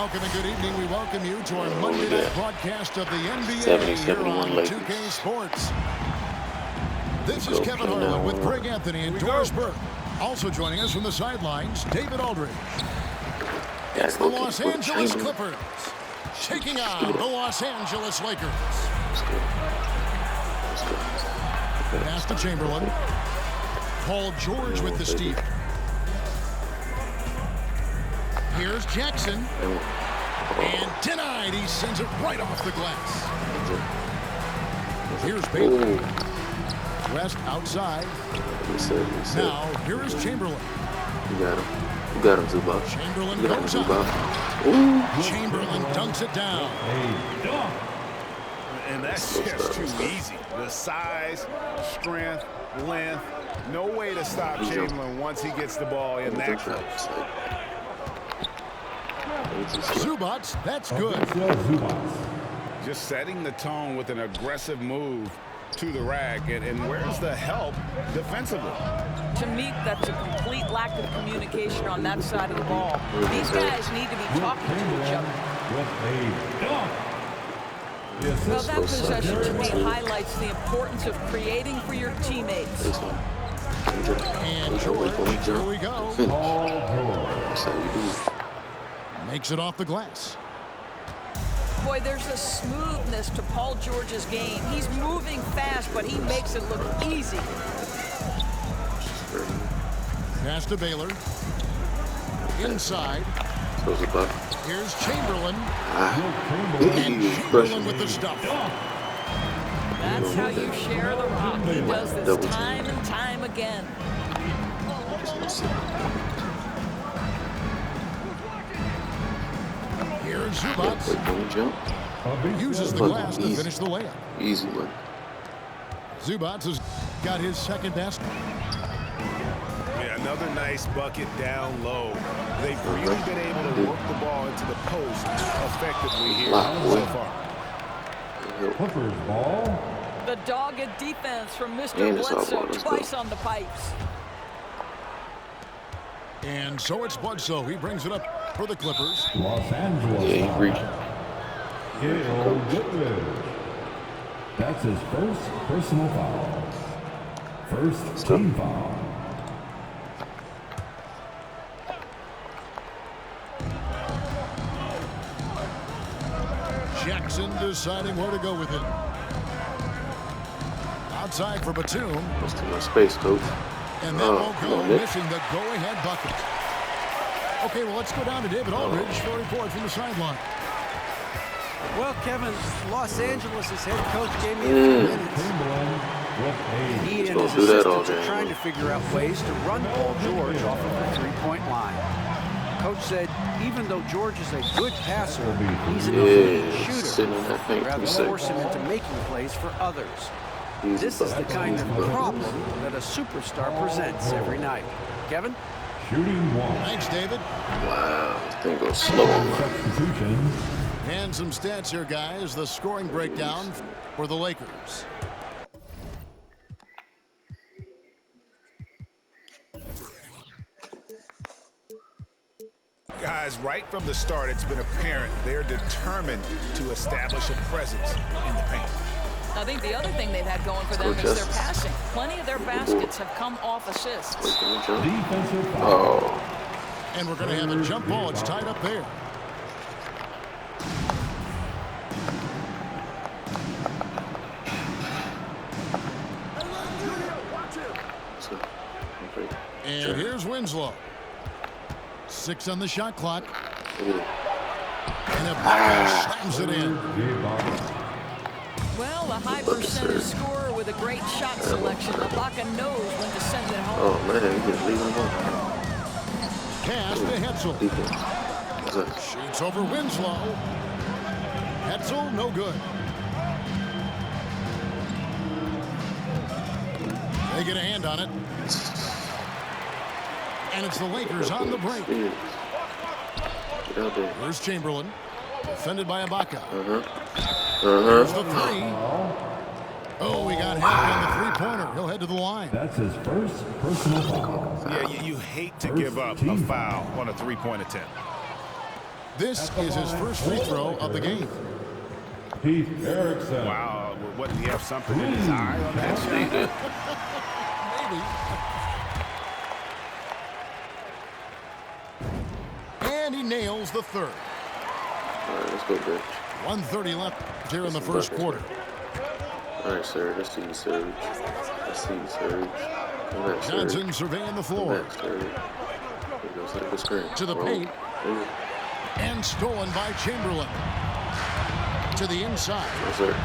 Welcome and good evening. We welcome you to our Monday night broadcast of the NBA 70, here 71 on Lakers. 2K Sports. This is Kevin Harlan with Craig Anthony and Doris Burke. Also joining us from the sidelines, David Aldridge. It's the Los Angeles Clippers taking on the Los Angeles Lakers. Pass to Chamberlain. Paul George with the steal. Here's Jackson. And denied. He sends it right off the glass. Here's Baylor. West outside. Now, here is Chamberlain. You got him. You got him, Zubac. Chamberlain goes up. Chamberlain dunks it down. And that's just too easy. The size, strength, length. No way to stop Chamberlain once he gets the ball in that close. Zubac, that's good. Just setting the tone with an aggressive move to the rack. And where's the help defensively? To me, that's a complete lack of communication on that side of the ball. These guys need to be talking to each other. Well, that possession to me highlights the importance of creating for your teammates. And George, here we go. Makes it off the glass. Boy, there's a smoothness to Paul George's game. He's moving fast, but he makes it look easy. Pass to Baylor. Inside. Here's Chamberlain. And Chamberlain with the stuff. That's how you share the rock. He does this time and time again. Here's Zubac. Uses the glass to finish the layup. Easy one. Zubac has got his second basket. Yeah, another nice bucket down low. They've really been able to work the ball into the post effectively here so far. Clippers ball. The dogged defense from Mr. Bledsoe twice on the pipes. And so it's Bledsoe. He brings it up for the Clippers. Los Angeles. Yeah, he reached. Gail Goodrich. That's his first personal foul. First team foul. Jackson deciding where to go with it. Outside for Batum. That's too much space, coach. And that won't go, missing the go-ahead bucket. Okay, well, let's go down to David Aldridge for a report from the sideline. Well, Kevin, Los Angeles' head coach gave me a few minutes. He and his assistants are trying to figure out ways to run Paul George off of the three-point line. Coach said even though George is a good passer, he's an elite shooter. Rather force him into making plays for others. This is the kind of problem that a superstar presents every night. Kevin? Shooting one. Thanks, David. Wow, this thing goes slow. Substitution. And some stats here, guys. The scoring breakdown for the Lakers. Guys, right from the start, it's been apparent they're determined to establish a presence in the paint. I think the other thing they've had going for them is their passing. Plenty of their baskets have come off assists. Defensive foul. Oh. And we're going to have a jump ball. It's tied up there. And here's Winslow. 6 on the shot clock. And Ibaka slams it in. Well, a high percentage scorer with a great shot selection. Ibaka knows when to send it home. Oh, man, you just leave him alone. Pass to Hetzel. Shoots over Winslow. Hetzel, no good. They get a hand on it. And it's the Lakers on the break. Here's Chamberlain. Defended by Ibaka. Here's the three. Oh, we got half on the three-pointer. He'll head to the line. That's his first personal foul. Yeah, you hate to give up a foul on a three-point attempt. This is his first free throw of the game. Keith Erickson. Wow, what, did he have something in his eye on that shot? Maybe. And he nails the third. All right, let's go, bitch. 1:30 left here in the first quarter. All right, sir. Let's see you, Surge. Let's see you, Surge. Come back, Surge. Johnson surveying the floor. Come back, Surge. Here goes the screen. To the paint. And stolen by Chamberlain. To the inside. Yes, sir.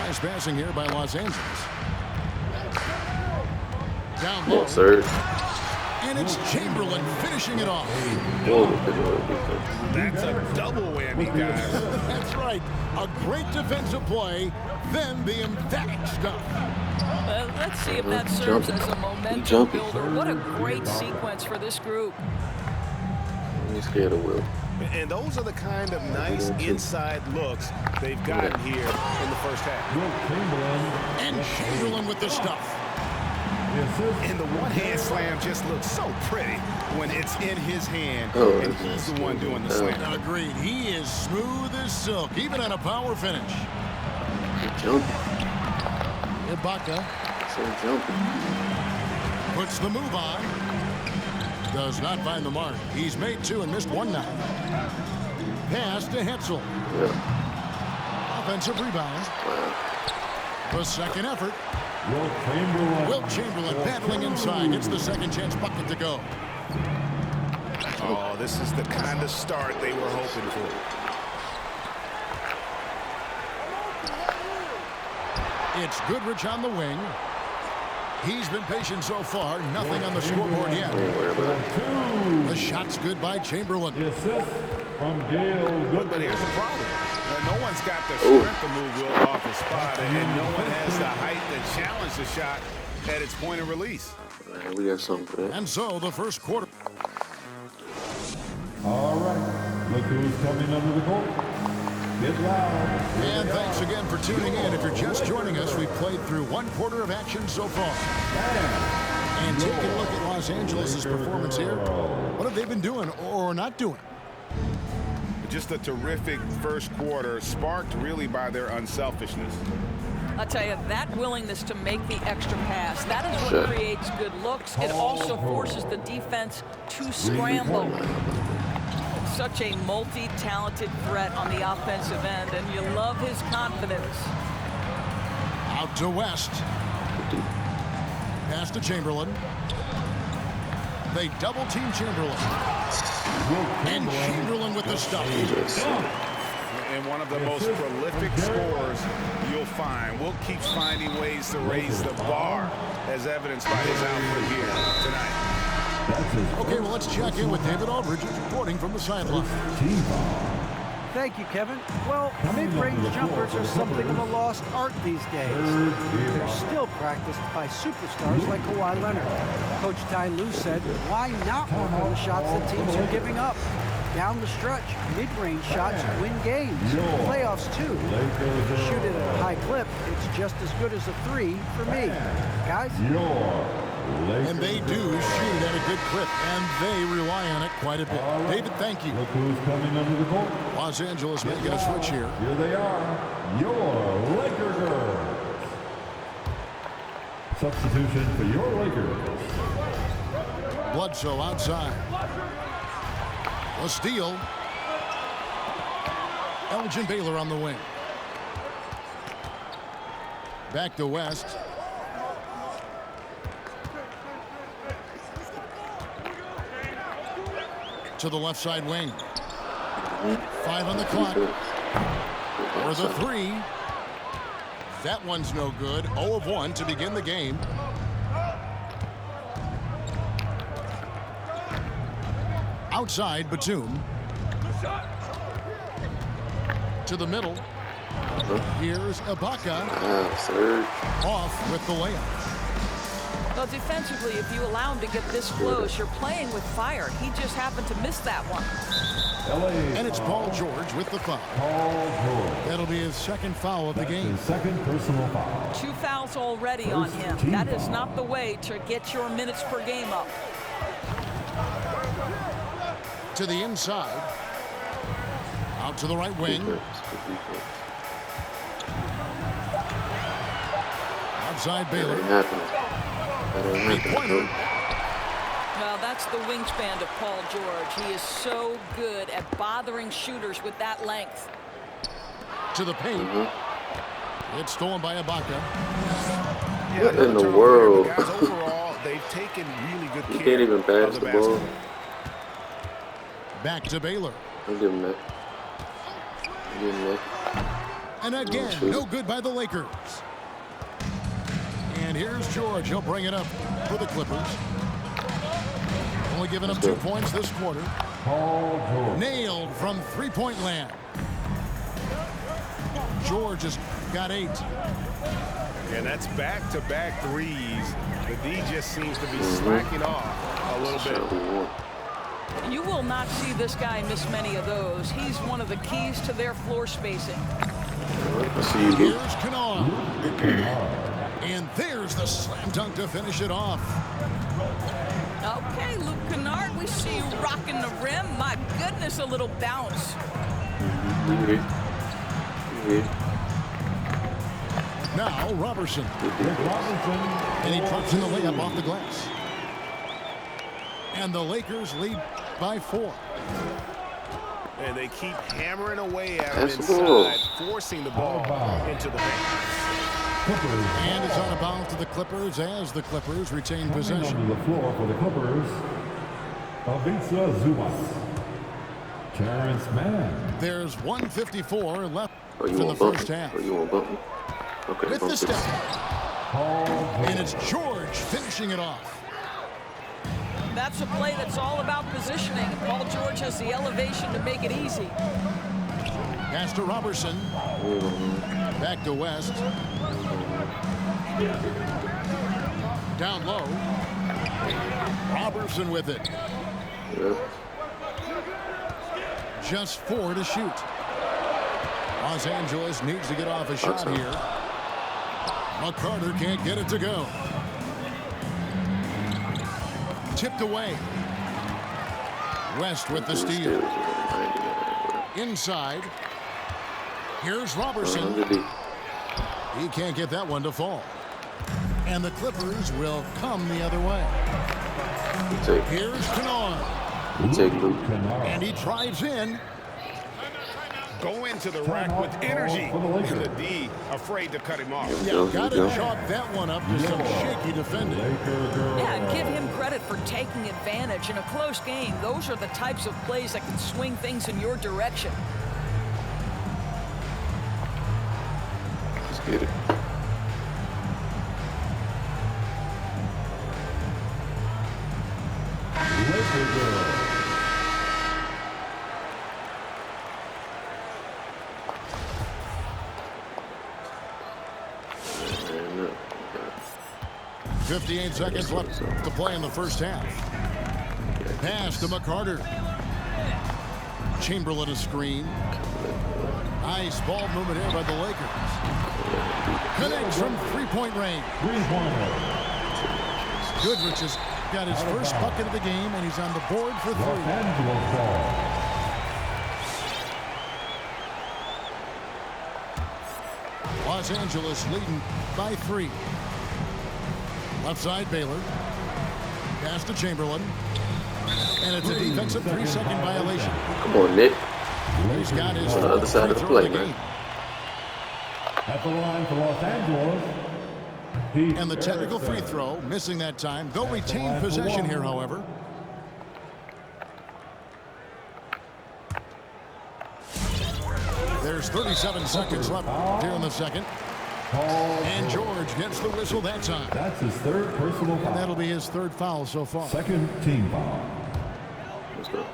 Nice passing here by Los Angeles. Down low. Yes, sir. And it's Chamberlain finishing it off. That's a double whammy, guys. That's right. A great defensive play, then the emphatic stuff. Let's see if that serves as a momentum builder. What a great sequence for this group. He's scared of Will. And those are the kind of nice inside looks they've gotten here in the first half. And Chamberlain with the stuff. And the one-hand slam just looks so pretty when it's in his hand, and he's the one doing the slam. Agreed. He is smooth as silk, even on a power finish. Ibaka puts the move on. Does not find the mark. He's made two and missed one now. Pass to Hetzel. Offensive rebound. The second effort. Wilt Chamberlain battling inside. Gets the second chance bucket to go. Oh, this is the kind of start they were hoping for. It's Goodrich on the wing. He's been patient so far. Nothing on the scoreboard yet. The shot's good by Chamberlain. But here's the problem. No one's got the strength to move Will off the spot, and no one has the height to challenge the shot at its point of release. We got something for that. And so the first quarter. All right. Look who's coming under the court. Get loud. And thanks again for tuning in. If you're just joining us, we've played through one quarter of action so far. And taking a look at Los Angeles' performance here. What have they been doing or not doing? Just a terrific first quarter, sparked really by their unselfishness. I'll tell you, that willingness to make the extra pass, that is what creates good looks. It also forces the defense to scramble. Such a multi-talented threat on the offensive end, and you love his confidence. Out to West. Pass to Chamberlain. They double-team Chamberlain. And Chamberlain with the stuff. And one of the most prolific scorers you'll find. Wilt keeps finding ways to raise the bar, as evidenced by his output here tonight. Okay, well, let's check in with David Aldridge, reporting from the sideline. Thank you, Kevin. Well, mid-range jumpers are something of a lost art these days. They're still practiced by superstars like Kawhi Leonard. Coach Ty Lue said, why not work on the shots that teams are giving up? Down the stretch, mid-range shots win games. Playoffs, too. If you shoot it at a high clip, it's just as good as a three for me. Guys? And they do shoot it at a good clip, and they rely on it quite a bit. David, thank you. Look who's coming under the court. Los Angeles making a switch here. Here they are, your Laker girls. Substitution for your Lakers. Bledsoe outside. A steal. Elgin Baylor on the wing. Back to West. To the left side wing. 5 on the clock. For the three. That one's no good. 0 of 1 to begin the game. Outside, Batum. To the middle. Here's Ibaka. Off with the layup. Well, defensively, if you allow him to get this close, you're playing with fire. He just happened to miss that one. And it's Paul George with the foul. That'll be his second foul of the game. His second personal foul. 2 fouls already on him. That is not the way to get your minutes per game up. To the inside. Out to the right wing. Outside Baylor. Three-pointer. Well, that's the wingspan of Paul George. He is so good at bothering shooters with that length. To the paint. It's stolen by Ibaka. What in the world? Guys, overall, they've taken really good care. You can't even pass the ball. Back to Baylor. I'll give him that. And again, no good by the Lakers. And here's George. He'll bring it up for the Clippers. Only giving up 2 points this quarter. Nailed from three-point land. George has got 8. And that's back-to-back threes. The D just seems to be slacking off a little bit. You will not see this guy miss many of those. He's one of the keys to their floor spacing. Here's Kennard. And there's the slam dunk to finish it off. Okay, Luke Kennard, we see you rocking the rim. My goodness, a little bounce. Now Robertson. And he drops in the layup off the glass. And the Lakers lead by 4. And they keep hammering away at him inside, forcing the ball into the paint. And it's out of bounds to the Clippers as the Clippers retain possession. On the floor for the Clippers, Ivica Zubac. Terrence Mann. There's 1:54 left in in the first half. You want bump me? Okay, With the bump step. Paul And it's George finishing it off. That's a play that's all about positioning. Paul George has the elevation to make it easy. Pass to Robertson. Back to West. Down low. Robertson with it. Just 4 to shoot. Los Angeles needs to get off a shot here. McCarter can't get it to go. Tipped away. West with the steal. Inside. Here's Robertson. He can't get that one to fall. And the Clippers will come the other way. Here's Kennard. And he drives in. Go into the rack with energy. And the D afraid to cut him off. Yeah, got to chalk that one up to some shaky defending. Yeah, and give him credit for taking advantage in a close game. Those are the types of plays that can swing things in your direction. Let's get it. Laker 58 seconds left to play in the first half. Pass to McCarter. Chamberlain a screen. Nice ball movement here by the Lakers. Connects from three-point range. Goodrich has got his first bucket of the game, and he's on the board for 3. Los Angeles ball. Los Angeles leading by 3. Left side, Baylor. Pass to Chamberlain. And it's a defensive 3-second violation. Come on, Nick. He's got his On the other side of the play, man. At the line for Los Angeles. And the technical free throw, missing that time. They'll retain possession here, however. There's 37 seconds left here in the second. And George gets the whistle that time. That's his 3rd personal foul. And that'll be his 3rd foul so far. 2nd team foul. Let's go.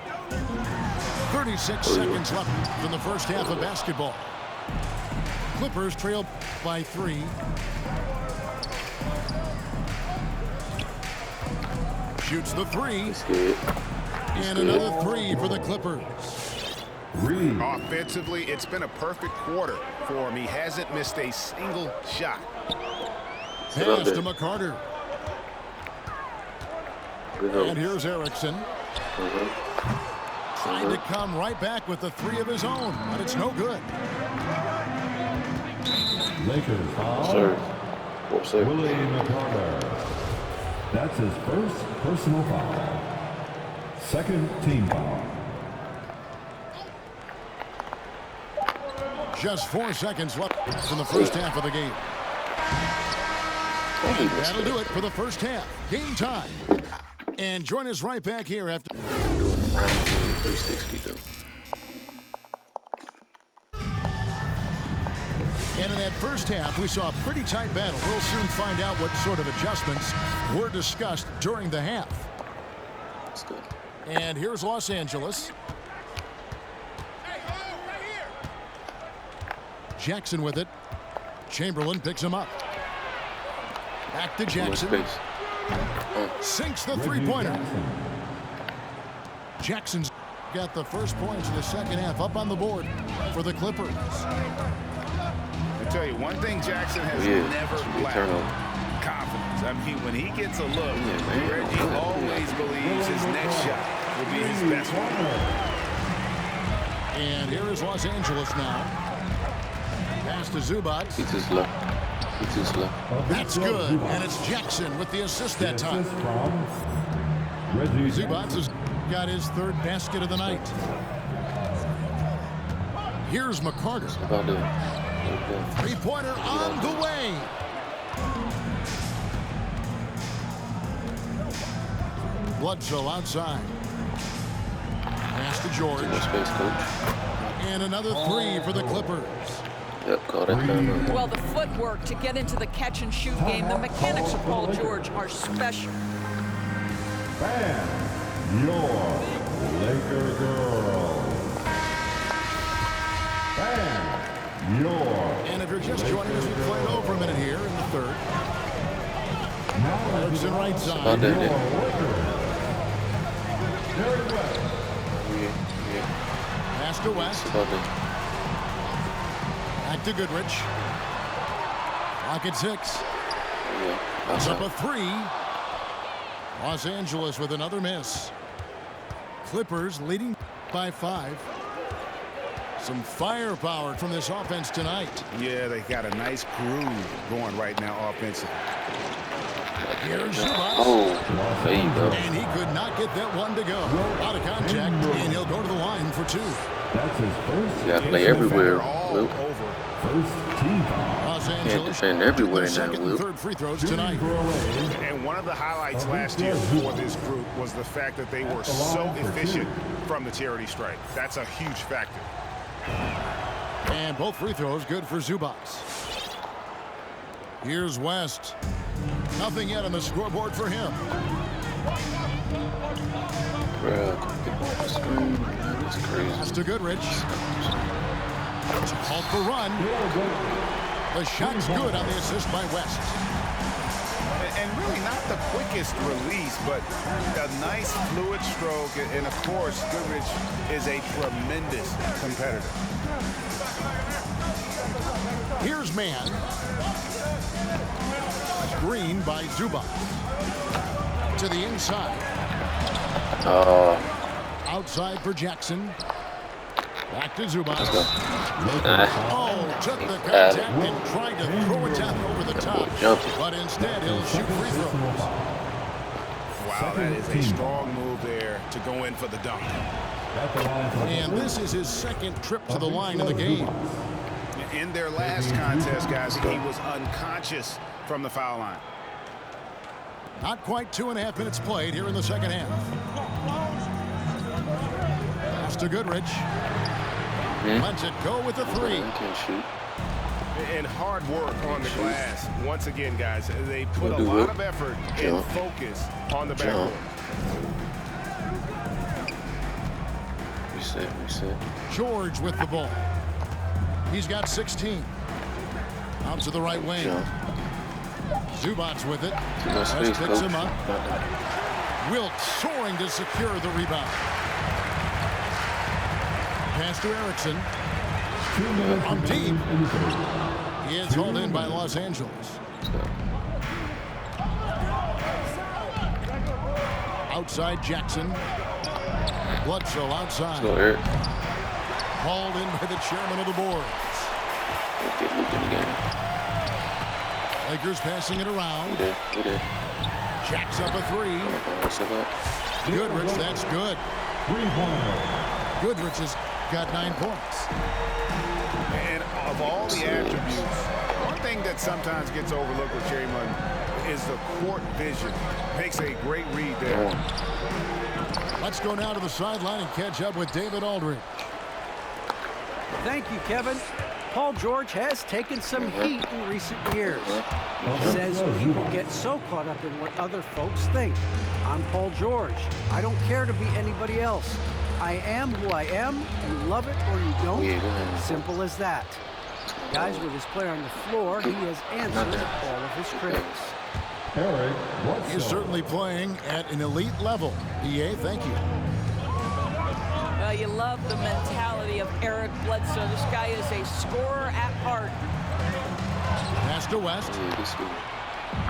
36 seconds left in the first half of basketball. Clippers trail by 3. Shoots the 3. And another 3 for the Clippers. Offensively, it's been a perfect quarter for him. He hasn't missed a single shot. Pass to McCarter. And here's Erickson. Trying to come right back with the three of his own, but it's no good. Lakers foul. Sir. What's that? Willie McCarter. That's his first personal foul. Second team foul. Just 4 seconds left in the first half of the game. That'll do it for the first half. Game time. And join us right back here after. 360 though. And in that first half, we saw a pretty tight battle. We'll soon find out what sort of adjustments were discussed during the half. That's good. And here's Los Angeles. Jackson with it. Chamberlain picks him up. Back to Jackson. Sinks the three-pointer. Jackson's got the first points of the second half up on the board for the Clippers. I tell you, one thing Jackson has never lacked: confidence. I mean, when he gets a look, Reggie always believes his next shot will be his best one. And here is Los Angeles now. Pass to Zubac. He too slow. He too slow. That's good. And it's Jackson with the assist that time. Zubac has got his third basket of the night. Here's McCarter. Three-pointer on the way. Bledsoe outside. Pass to George. And another three for the Clippers. Yep, caught it. Well, the footwork to get into the catch-and-shoot game, the mechanics of Paul George are special. Bam! Your Laker girls. Bam! And if you're just joining us, we played over a minute here in the third. Erickson right side. Pass to West. Back to Goodrich. Clock at 6. It's up a 3. Los Angeles with another miss. Clippers leading by 5. Some firepower from this offense tonight. Yeah, they got a nice groove going right now offensively. Here's Zubac. Oh, there you go. And he could not get that one to go. Out of contact, and he'll go to the line for 2. That's his first. You gotta play everywhere. All First team. Los can't Angeles defend everywhere in that second and loop. third free throws tonight. And one of the highlights last year for this group was the fact that they were so efficient from the charity stripe. That's a huge factor. And both free throws good for Zubac. Here's West. Nothing yet on the scoreboard for him. That's crazy. Pass to Goodrich. It's a halt for run. The shot's good on the assist by West. And really not the quickest release, but a nice fluid stroke. And of course, Goodrich is a tremendous competitor. Here's man. Screen by Zubac. To the inside. Outside for Jackson. Back to Zubac. Oh, took the contact and tried to throw it down over the top. But instead, he'll shoot free throws. Wow, that is a strong move there to go in for the dunk. And this is his second trip to the line of the game. In their last contest, guys, he was unconscious from the foul line. Not quite 2.5 minutes played here in the second half. Pass to Goodrich. Lets it go with the 3. Can't shoot. And hard work on the glass. Once again, guys, they put a lot of effort and focus on the backcourt. Reset. George with the ball. He's got 16. Out to the right wing. Zubac with it. West picks him up. Wilt soaring to secure the rebound. Pass to Erickson. On deep. He is hauled in by Los Angeles. Outside Jackson. Bledsoe outside. Go, Eric. Called in by the chairman of the board. Get Luke in the game. Lakers passing it around. He did. Jacks up a three. Goodrich, that's good. Goodrich has got 9 points. And of all the attributes, one thing that sometimes gets overlooked with Jerry Munn is the court vision. Makes a great read there. Let's go now to the sideline and catch up with David Aldridge. Thank you, Kevin. Paul George has taken some heat in recent years. He says people get so caught up in what other folks think. I'm Paul George. I don't care to be anybody else. I am who I am. You love it or you don't. Simple as that. Guys, with his play on the floor, he has answered all of his critics. He's certainly playing at an elite level. EA, thank you. You love the mentality of Eric Bledsoe. This guy is a scorer at heart. Pass to West.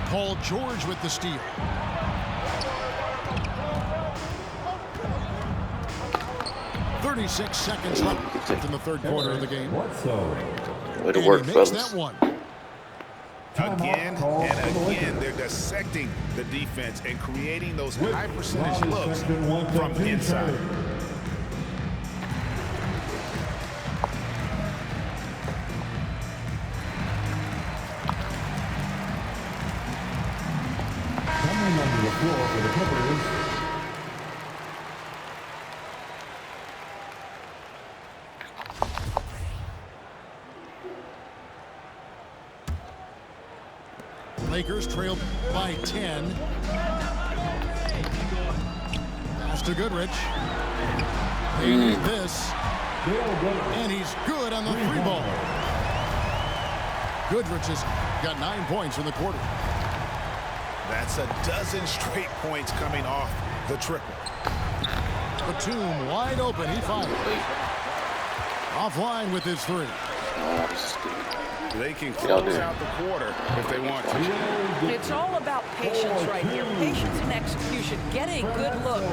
Paul George with the steal. .36 seconds left in the third quarter of the game. Way to work, fellas. That one. Again and again, they're dissecting the defense and creating those high percentage looks from inside. Coming onto the floor for the Clippers, Lakers trailed by 10. Pass to Goodrich. They need this. And he's good on the three ball. Goodrich has got 9 points in the quarter. That's a dozen straight points coming off the triple. Batum wide open. He fires. Offline with his three. They can close out the quarter if they want to. It's all about patience right here. Patience and execution. Get a good look.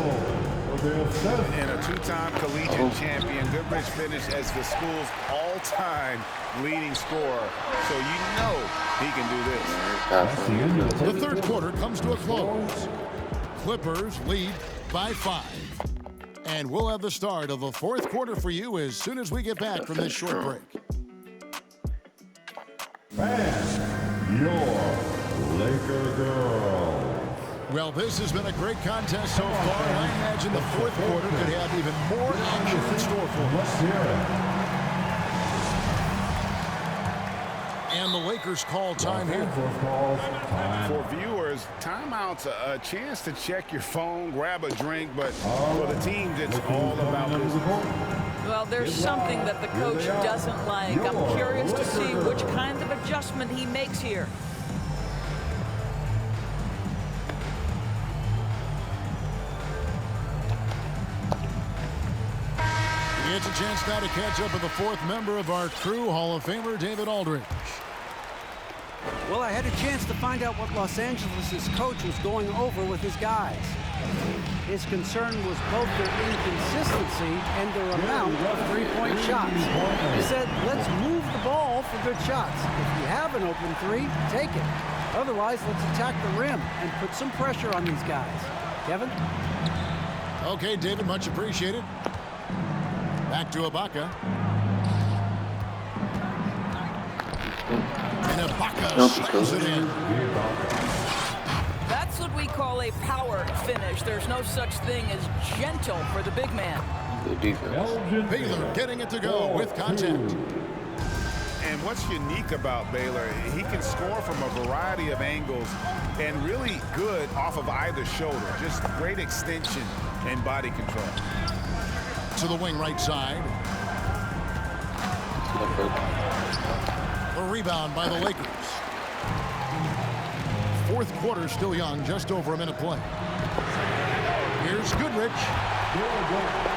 And a two-time collegiate champion, Goodrich finished as the school's all-time leading scorer. So you know he can do this. The third quarter comes to a close. Clippers lead by 5. And we'll have the start of the fourth quarter for you as soon as we get back from this short break. and your Laker girls. Well, this has been a great contest so far, and I imagine the fourth quarter could have even more action in store for us. Let's hear it. And the Lakers call time here. For viewers, timeout's a chance to check your phone, grab a drink, but for the teams, it's all about business. Well, there's something that the coach doesn't like. I'm curious to see which kind of adjustment he makes here. He gets a chance now to catch up with the fourth member of our crew, Hall of Famer David Aldridge. Well, I had a chance to find out what Los Angeles' coach was going over with his guys. His concern was both their inconsistency and their amount of three-point shots. He said, let's move the ball for good shots. If you have an open three, take it. Otherwise, let's attack the rim and put some pressure on these guys. Kevin? Okay, David, much appreciated. Back to Ibaka. And Ibaka slams it in. That's what we call a power finish. There's no such thing as gentle for the big man. Good defense. Baylor getting it to go with contact. And what's unique about Baylor, he can score from a variety of angles and really good off of either shoulder. Just great extension and body control. To the wing right side. A rebound by the Lakers. Fourth quarter still young, just over a minute play. Here's Goodrich.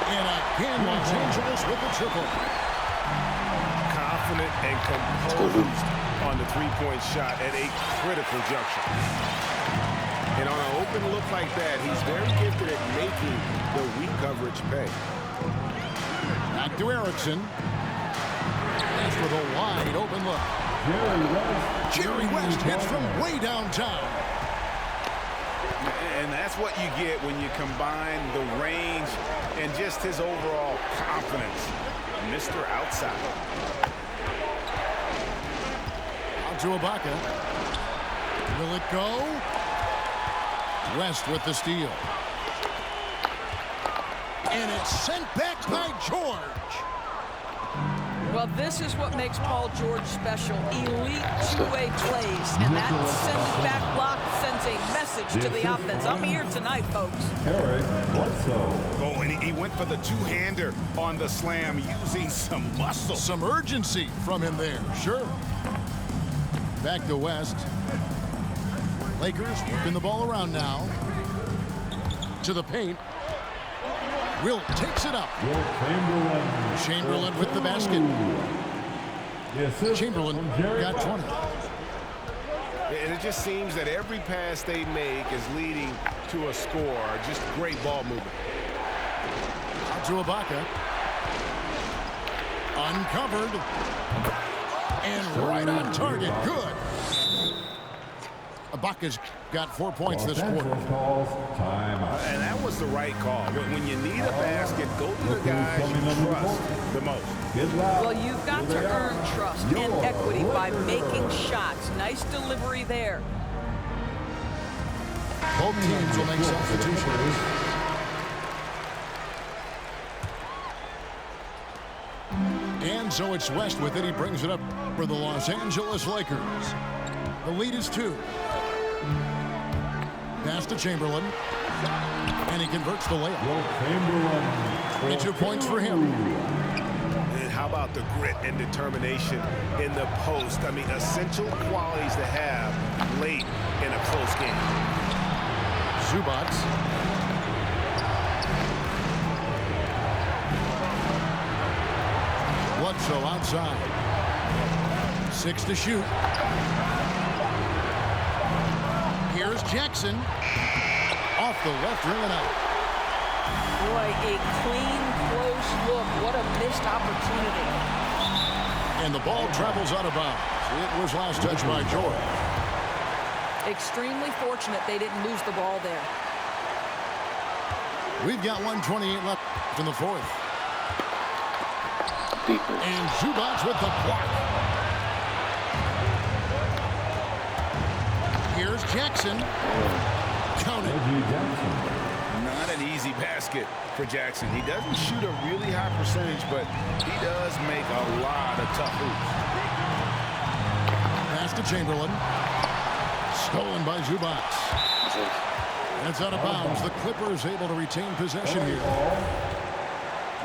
And again, Los Angeles with the triple. Confident and composed on the three-point shot at a critical juncture. And on an open look like that, he's very gifted at making the weak coverage pay. Back to Erickson. That's with a wide open look. Jerry West hits from way downtown. And that's what you get when you combine the range and just his overall confidence. Mr. Outside. Out to Ibaka. Will it go? West with the steal. And it's sent back by George. Well, this is what makes Paul George special. Elite two-way plays. And that sends back block sends a message to the offense. I'm here tonight, folks. Oh, and he went for the two-hander on the slam using some muscle. Some urgency from him there, sure. Back to West. Lakers working the ball around now. To the paint. Wilt takes it up. Chamberlain with the basket. Chamberlain got 20. And it just seems that every pass they make is leading to a score. Just great ball movement. Out to Ibaka. Uncovered. And right on target. Good. Ibaka's got 4 points this quarter. And that was the right call. When you need a basket, go to the guys you trust the most. Well, you've got to earn trust and equity by making shots. Nice delivery there. Both teams will make substitutions. And so it's West with it. He brings it up for the Los Angeles Lakers. The lead is 2. Pass to Chamberlain. And he converts the layup. 22 points for him. And how about the grit and determination in the post? I mean, essential qualities to have late in a close game. Zubac. Bledsoe outside. 6 to shoot. Here's Jackson. Off the left rim and out. Boy, a clean, close look. What a missed opportunity. And the ball travels out of bounds. It was last touched by George. Extremely fortunate they didn't lose the ball there. We've got 1:28 left in the fourth. And Zubac with the block. Here's Jackson. Count it. Not an easy basket for Jackson. He doesn't shoot a really high percentage, but he does make a lot of tough hoops. Pass to Chamberlain. Stolen by Zubac. That's out of bounds. The Clippers able to retain possession here.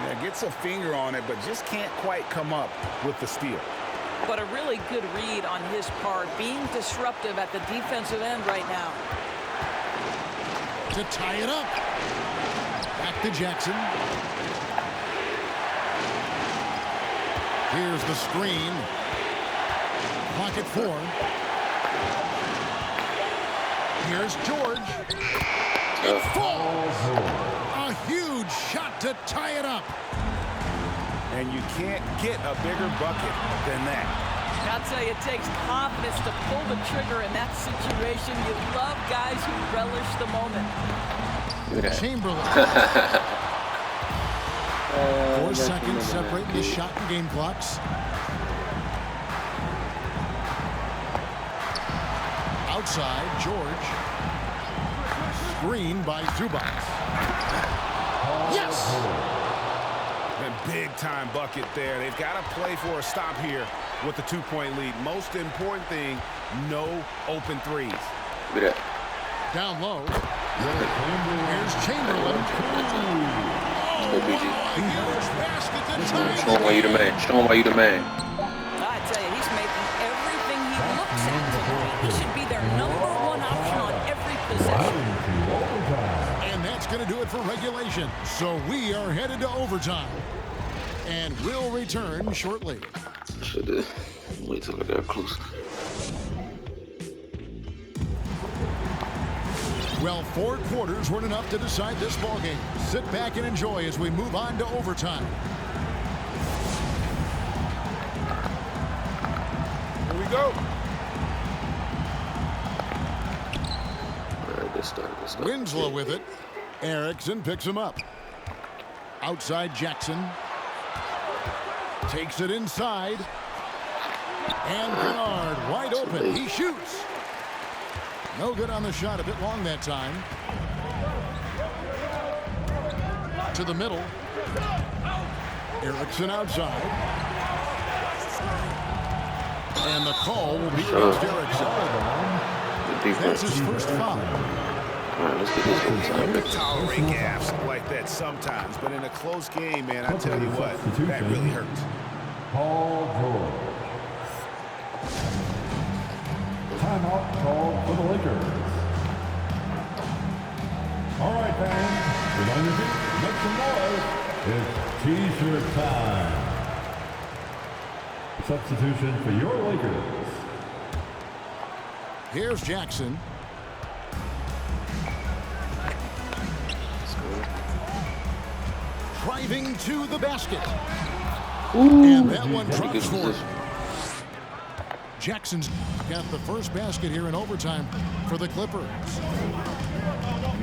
Yeah, gets a finger on it, but just can't quite come up with the steal. But a really good read on his part, being disruptive at the defensive end right now. To tie it up. Back to Jackson. Here's the screen. Pocket 4. Here's George. It falls. A huge shot to tie it up. And you can't get a bigger bucket than that. I'll tell you, it takes confidence to pull the trigger in that situation. You love guys who relish the moment. Chamberlain. 4 seconds separating the shot and game clocks. Outside, George. Screen by Zubac. Yes! A big-time bucket there. They've got to play for a stop here with the 2-point lead. Most important thing, no open threes. Look at that. Down low. Here's Chamberlain. PG. Huge basket to tie. Show him why you the man. Show him why you the man. I tell you, he's making everything he looks at tonight. He should be their #1 option on every possession. And that's going to do it for regulation. So we are headed to overtime. And we'll return shortly. Should have wait till I got closer. Well, 4 quarters weren't enough to decide this ballgame. Sit back and enjoy as we move on to overtime. Here we go. All right, good start. Winslow with it. Erickson picks him up. Outside Jackson. Takes it inside. And Bernard wide open. He shoots. No good on the shot. A bit long that time. To the middle. Erickson outside. And the call will be against Erickson. That's his first foul. All right, let's get this overtime. You can tolerate gaffes like that sometimes, but in a close game, man, I tell you what, that really hurts. Paul George. Timeout called for the Lakers. All right, fans, get on your feet, make some noise. It's T-shirt time. Substitution for your Lakers. Here's Jackson. Driving to the basket. And that one drops for him. Jackson's got the first basket here in overtime for the Clippers.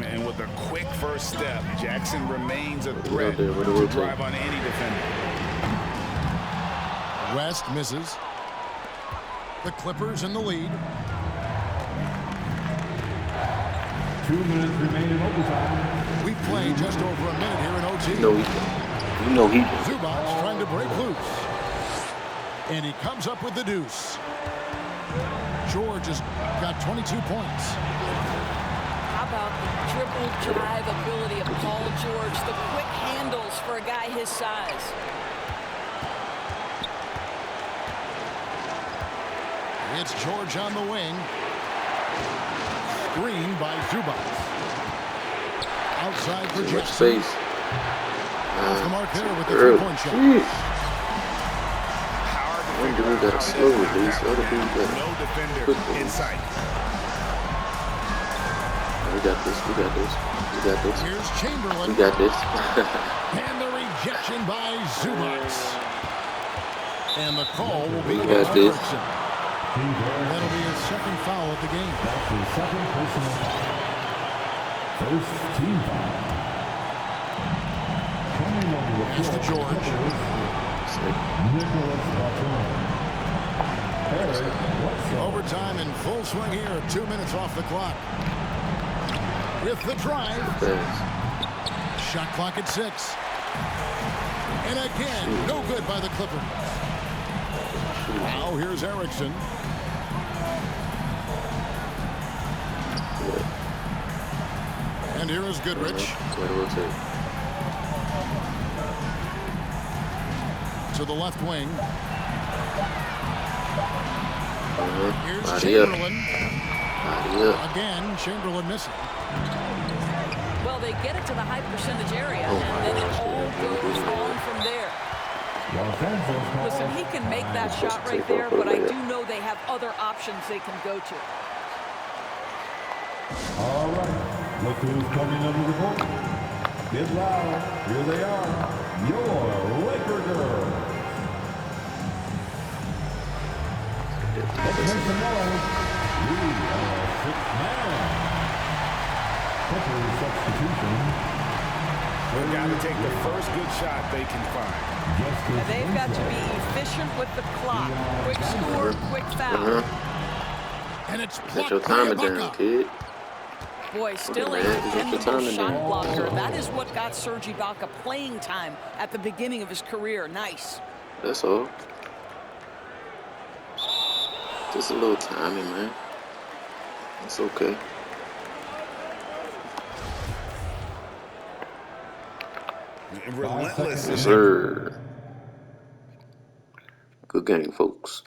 And with a quick first step, Jackson remains a threat to drive on any defender. West misses. The Clippers in the lead. 2 minutes remain in overtime. We play just over a minute here in OT. You know he Zubac's trying to break loose. And he comes up with the deuce. George has got 22 points. How about the dribble drive ability of Paul George? The quick handles for a guy his size. It's George on the wing. Screen by Zubac. Outside for Jackson. space. Off the mark there with the three-point shot. One dude got slow release, the other dude got No defender in sight. We got this. Here's Chamberlain. We got this. And the rejection by Zubac. And the call will be We against got this. Erickson. That'll be his second foul of the game. That's his second personal foul. First team foul. Coming over the Here's to George. Nicholas Batum. Overtime in full swing here. 2 minutes off the clock. With the drive. Shot clock at 6. And again, no good by the Clippers. Now here's Erickson. And here is Goodrich. To the left wing. Here's Chamberlain. Again, Chamberlain missing. Well, they get it to the high percentage area, and then it all goes wrong from there. Listen, he can make that shot right there, but I do know they have other options they can go to. All right. Look who's coming under the court. Get loud. Here they are. Your Laker girls. Let's make some noise. We are 6-man. Clippers substitution. They've got to take the first good shot they can find. And they've got to be efficient with the clock. Quick score, quick foul. And it's Set your timer down, kid. Boy, still a dependable shot blocker. That is what got Serge Ibaka playing time at the beginning of his career. Nice. That's all. Just a little timing, man. It's okay. Relentless. Yes, sir. Good game, folks.